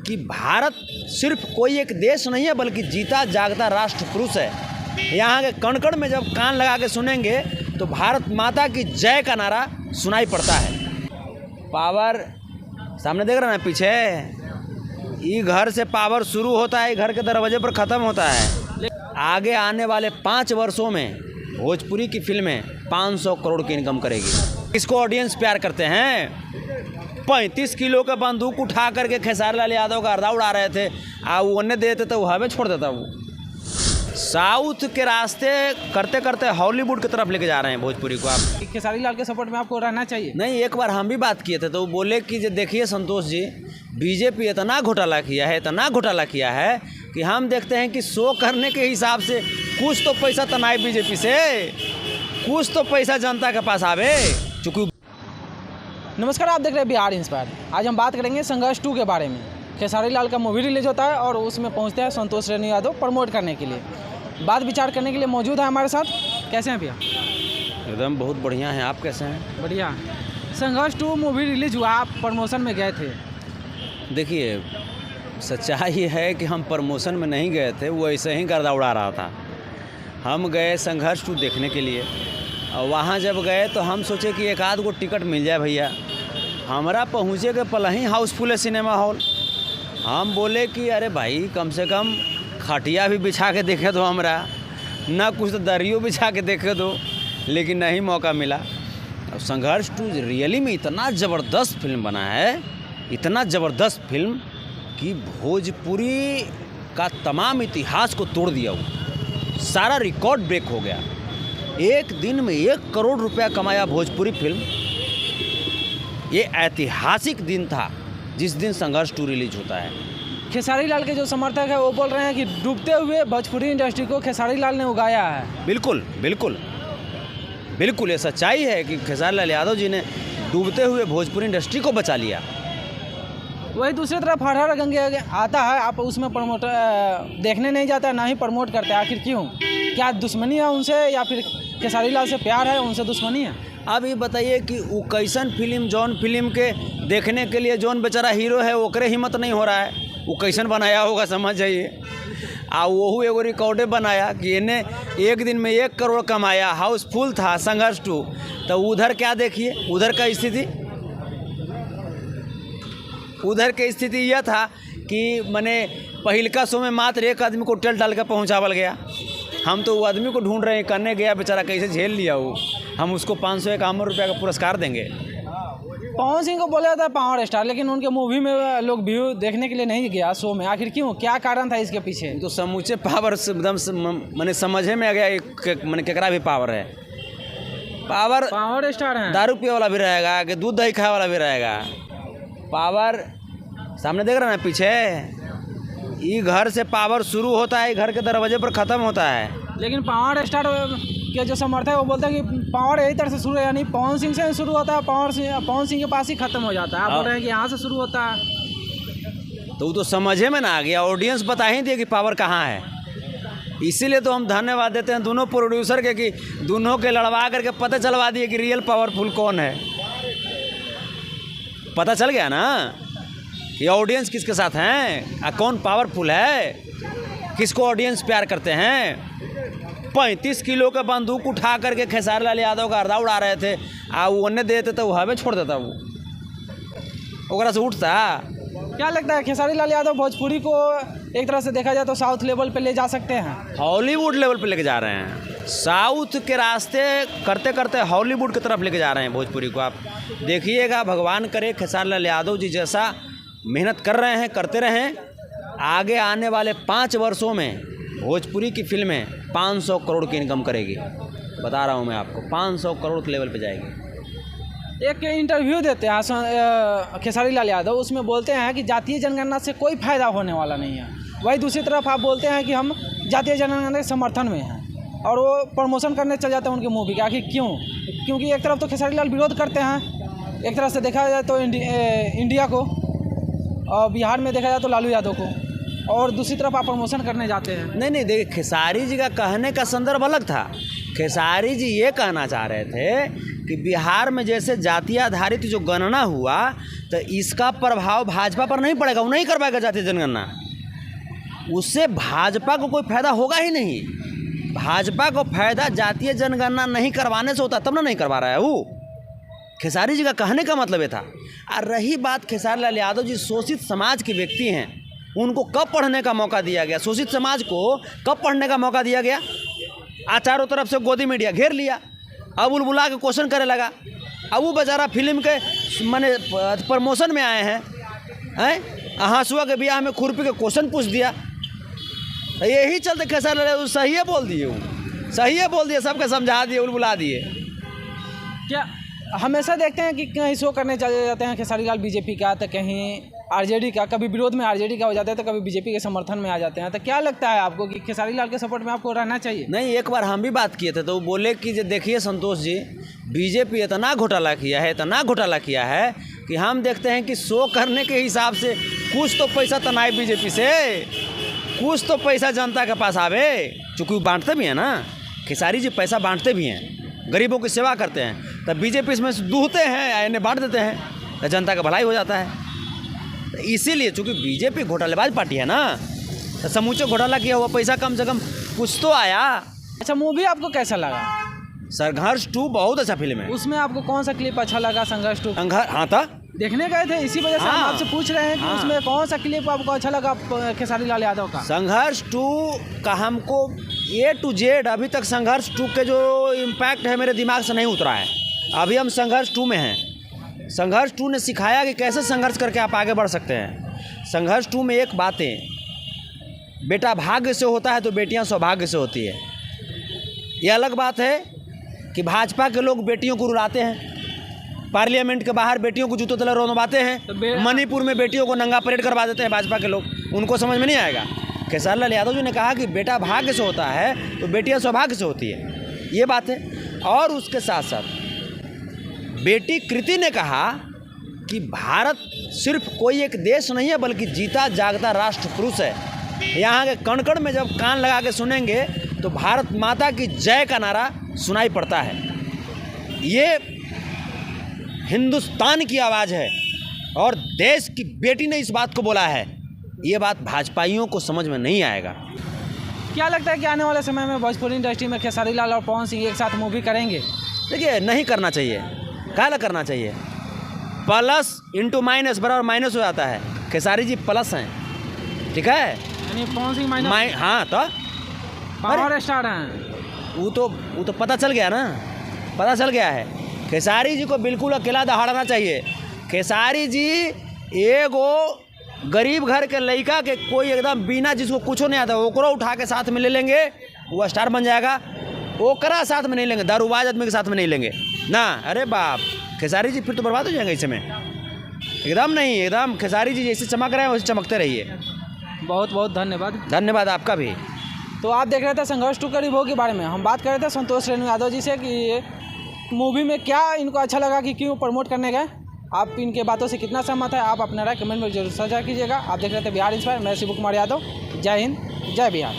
कि भारत सिर्फ कोई एक देश नहीं है बल्कि जीता जागता राष्ट्र पुरुष है। यहाँ के कण कण में जब कान लगा के सुनेंगे तो भारत माता की जय का नारा सुनाई पड़ता है। पावर सामने देख रहे हैं ना पीछे, ये घर से पावर शुरू होता है, घर के दरवाजे पर ख़त्म होता है। आगे आने वाले 5 वर्षों में भोजपुरी की फिल्में 500 करोड़ की इनकम करेगी। इसको ऑडियंस प्यार करते हैं। 35 किलो का बंदूक उठा करके खेसारी लाल यादव का अर्धा उड़ा रहे थे, वो उन्हें देते तो हमें छोड़ देता। वो साउथ के रास्ते करते करते हॉलीवुड की तरफ लेके जा रहे हैं भोजपुरी को। आप खेसारी लाल के सपोर्ट में आपको रहना चाहिए। नहीं, एक बार हम भी बात किए थे तो वो बोले कि देखिए संतोष जी, बीजेपी इतना घोटाला किया है कि हम देखते हैं कि शो करने के हिसाब से कुछ तो पैसा तनाए बीजेपी से, कुछ तो पैसा जनता के पास आवे। चूँकि नमस्कार, आप देख रहे हैं बिहार इंस्पायर। आज हम बात करेंगे संघर्ष 2 के बारे में। खेसारी लाल का मूवी रिलीज होता है और उसमें पहुंचते हैं संतोष रेणु यादव प्रमोट करने के लिए। बात विचार करने के लिए मौजूद है हमारे साथ। कैसे हैं भैया? एकदम बहुत बढ़िया हैं। आप कैसे हैं? बढ़िया। संघर्ष 2 मूवी रिलीज हुआ, आप प्रमोशन में गए थे। देखिए, सच्चाई है कि हम प्रमोशन में नहीं गए थे, वो ऐसे ही गर्दा उड़ा रहा था। हम गए संघर्ष 2 देखने के लिए और वहाँ जब गए तो हम सोचे कि एक आध गो टिकट मिल जाए भैया। हमारा पहुँचे के पल ही हाउसफुल है सिनेमा हॉल। हम बोले कि अरे भाई कम से कम खटिया भी बिछा के देखे दो, हमरा ना कुछ तो दरियो बिछा के देखे दो, लेकिन नहीं मौका मिला। और संघर्ष 2 रियली में इतना ज़बरदस्त फिल्म बना है, इतना ज़बरदस्त फिल्म कि भोजपुरी का तमाम इतिहास को तोड़ दिया। वो सारा रिकॉर्ड ब्रेक हो गया। एक दिन में 1 करोड़ रुपया कमाया भोजपुरी फिल्म। ये ऐतिहासिक दिन था जिस दिन संघर्ष 2 रिलीज होता है। खेसारी लाल के जो समर्थक है वो बोल रहे हैं कि डूबते हुए भोजपुरी इंडस्ट्री को खेसारी लाल ने उगाया है। बिल्कुल बिल्कुल बिल्कुल, ये सच्चाई है कि खेसारी लाल यादव जी ने डूबते हुए भोजपुरी इंडस्ट्री को बचा लिया। वही दूसरी तरफ हर हर गंगे आता है, आप उसमें प्रमोट देखने नहीं जाता, ना ही प्रमोट करते। आखिर क्यों? क्या दुश्मनी है उनसे या फिर खेसारी लाल से प्यार है, उनसे दुश्मनी है? अब ये बताइए कि वो कैसन फिल्म, जौन फिल्म के देखने के लिए जौन बेचारा हीरो है ओकरे हिम्मत नहीं हो रहा है, वो कैसन बनाया होगा समझ जाइए। वही एगो रिकॉर्डे बनाया कि इन्हें एक दिन में 1 करोड़ कमाया, हाउसफुल था संघर्ष 2। तो उधर क्या देखिए, उधर का स्थिति, उधर की स्थिति यह था कि मैंने पहिलका शो में मात्र 1 आदमी को टेल डाल कर पहुँचावल गया। हम तो वो आदमी को ढूंढ रहे हैं, करने गया बेचारा कैसे झेल लिया वो। हम उसको 551 रुपये का पुरस्कार देंगे। पवन सिंह को बोला था पावर स्टार, लेकिन उनके मूवी में लोग व्यू देखने के लिए नहीं गया शो में। आखिर क्यों? क्या कारण था इसके पीछे? तो समूचे पावर एकदम मैंने समझे में आ गया, मैंने केकरा भी पावर है। पावर स्टार है, दारू पिए वाला भी रहेगा कि दूध दही खाए वाला भी रहेगा। पावर सामने देख रहे हैं ना पीछे, ये घर से पावर शुरू होता है, घर के दरवाजे पर ख़त्म होता है। लेकिन पावर स्टार के जो समर्थक है वो बोलते हैं कि पावर यही तरह से शुरू है, यानी पवन सिंह से शुरू होता है, पवन सिंह के पास ही खत्म हो जाता है। आप बोल रहे हैं कि यहाँ से शुरू होता है। तो वो तो समझे में ना आ गया, ऑडियंस बता ही दिए कि पावर कहाँ है। इसीलिए तो हम धन्यवाद देते हैं दोनों प्रोड्यूसर के कि दोनों के लड़वा करके पता चलवा दिए कि रियल पावरफुल कौन है। पता चल गया ना ये ऑडियंस किसके साथ हैं, कौन पावरफुल है, किसको ऑडियंस प्यार करते हैं। 35 किलो का बंदूक उठा करके खेसारी लाल यादव का अर्धा उड़ा रहे थे, वो उन्हें देते तो हमें छोड़ देता। वो ओकरा से उठता। क्या लगता है खेसारी लाल यादव भोजपुरी को एक तरह से देखा जाए तो साउथ लेवल पे ले जा सकते हैं? हॉलीवुड लेवल पे लेके जा रहे हैं। साउथ के रास्ते करते करते हॉलीवुड की तरफ लेके जा रहे हैं भोजपुरी को। आप देखिएगा, भगवान करे खेसारी लाल यादव जी जैसा मेहनत कर रहे हैं, करते रहें। आगे आने वाले 5 वर्षों में भोजपुरी की फिल्में 500 करोड़ की इनकम करेगी। बता रहा हूँ मैं आपको, 500 करोड़ के लेवल पे जाएगी। एक इंटरव्यू देते हैं खेसारी लाल यादव, उसमें बोलते हैं कि जातीय जनगणना से कोई फ़ायदा होने वाला नहीं है। वही दूसरी तरफ आप बोलते हैं कि हम जातीय जनगणना के समर्थन में हैं, और वो प्रमोशन करने चल जाते हैं उनकी मूवी के। आखिर क्यों? क्योंकि एक तरफ तो खेसारी लाल विरोध करते हैं, एक तरह से देखा जाए तो इंडिया को, और बिहार में देखा जाए तो लालू यादव को, और दूसरी तरफ आप प्रमोशन करने जाते हैं। नहीं देखिए, खेसारी जी का कहने का संदर्भ अलग था। खेसारी जी ये कहना चाह रहे थे कि बिहार में जैसे जातीय आधारित जो गणना हुआ तो इसका प्रभाव भाजपा पर नहीं पड़ेगा, वो नहीं कर पाएगा जातीय जनगणना। उससे भाजपा को कोई फायदा होगा ही नहीं। भाजपा को फायदा जातीय जनगणना नहीं करवाने से होता, तब ना नहीं करवा रहा है वो। खेसारी जी का कहने का मतलब ये था। और रही बात खेसारी लाल यादव जी शोषित समाज के व्यक्ति हैं, उनको कब पढ़ने का मौका दिया गया? शोषित समाज को कब पढ़ने का मौका दिया गया? चारों तरफ से गोदी मीडिया घेर लिया, अब बुलबुला के क्वेश्चन करे लगा। अब वो बेचारा फिल्म के माने प्रमोशन में आए हैं हाँसुआ के ब्याह में खुरपी के क्वेश्चन पूछ दिया। यही चलते खेसारी लाल सही है बोल दिए, वो सही है बोल दिए, सबके समझा दिए, बुलबुला दिए। क्या हमेशा देखते हैं कि कहीं शो करने चले जाते हैं खेसारी लाल बीजेपी का, तो कहीं आरजेडी का, कभी विरोध में आरजेडी का हो जाता है तो कभी बीजेपी के समर्थन में आ जाते हैं। तो क्या लगता है आपको कि खेसारी लाल के सपोर्ट में आपको रहना चाहिए? नहीं, एक बार हम भी बात किए थे तो वो बोले कि देखिए संतोष जी, बीजेपी इतना घोटाला किया है, इतना घोटाला किया है कि हम देखते हैं कि शो करने के हिसाब से कुछ तो पैसा तनाए बीजेपी से, कुछ तो पैसा जनता के पास आवे, चूँकि वो बांटते भी हैं ना। खेसारी जी पैसा बांटते भी हैं, गरीबों की सेवा करते हैं, तब बीजेपी इसमें दूहते हैं, इन्हें बांट देते हैं, तो जनता का भलाई हो जाता है। तो इसीलिए चूँकि बीजेपी घोटालेबाज पार्टी है ना, तो समूचे घोटाला किया हुआ पैसा कम से कम कुछ तो आया। अच्छा, मूवी आपको कैसा लगा? संघर्ष 2 बहुत अच्छा फिल्म है। उसमें आपको कौन सा क्लिप अच्छा लगा? संघर्ष 2 हाँ था, देखने गए थे, इसी वजह से हम हाँ, आपसे पूछ रहे हैं कि हाँ, उसमें कौन सा क्लिप आपको अच्छा लगा खेसारी लाल यादव का? संघर्ष 2 का हमको A to Z अभी तक संघर्ष 2 के जो इम्पैक्ट है मेरे दिमाग से नहीं उतरा है। अभी हम संघर्ष 2 में हैं। संघर्ष 2 ने सिखाया कि कैसे संघर्ष करके आप आगे बढ़ सकते हैं। संघर्ष 2 में एक बात है, बेटा भाग्य से होता है तो बेटियां सौभाग्य से होती है। ये अलग बात है कि भाजपा के लोग बेटियों को रुलाते हैं, पार्लियामेंट के बाहर बेटियों को जूतों तले रोनवाते हैं, मणिपुर में बेटियों को नंगा परेड करवा देते हैं भाजपा के लोग, उनको समझ में नहीं आएगा। खेसारी लाल यादव जी ने कहा कि बेटा भाग्य से होता है तो बेटियां सौभाग्य से होती है, ये बात है। और उसके साथ साथ बेटी कृति ने कहा कि भारत सिर्फ कोई एक देश नहीं है बल्कि जीता जागता राष्ट्र पुरुष है। यहाँ के कण कण में जब कान लगा के सुनेंगे तो भारत माता की जय का नारा सुनाई पड़ता है। ये हिंदुस्तान की आवाज़ है और देश की बेटी ने इस बात को बोला है। ये बात भाजपाइयों को समझ में नहीं आएगा। क्या लगता है कि आने वाले समय में भोजपुरी इंडस्ट्री में खेसारी लाल और पवन सिंह एक साथ मूवी करेंगे? देखिए, नहीं करना चाहिए। काहे करना चाहिए? प्लस इंटू माइनस बराबर माइनस हो जाता है। खेसारी जी प्लस हैं, ठीक है, यानी पवन सिंह माइनस। हाँ, तो पावर स्टार हैं। वो तो पता चल गया ना, पता चल गया है। खेसारी जी को बिल्कुल अकेला दहाड़ना चाहिए। खेसारी जी एगो गरीब घर के लड़का के कोई एकदम बिना जिसको कुछ नहीं आता ओकरो उठा के साथ में ले लेंगे, वो स्टार बन जाएगा। ओकरा साथ में नहीं लेंगे, दारूबाज आदमी के साथ में नहीं लेंगे ना। अरे बाप, खेसारी जी फिर तो बर्बाद हो जाएंगे इस समय। एकदम नहीं, एकदम खेसारी जी जैसे चमक रहे हैं वैसे चमकते रहिए। बहुत बहुत धन्यवाद। धन्यवाद आपका भी। तो आप देख रहे थे संघर्ष 2 करीब के बारे में हम बात कर रहे थे संतोष रेणु यादव जी से कि मूवी में क्या इनको अच्छा लगा कि क्यों प्रमोट करने गए। आप इनके बातों से कितना सहमत है, आप अपना राय कमेंट में जरूर साझा कीजिएगा। आप देख रहे थे बिहार इंस्पायर, मैं शिव कुमार यादव। जय हिंद, जय बिहार।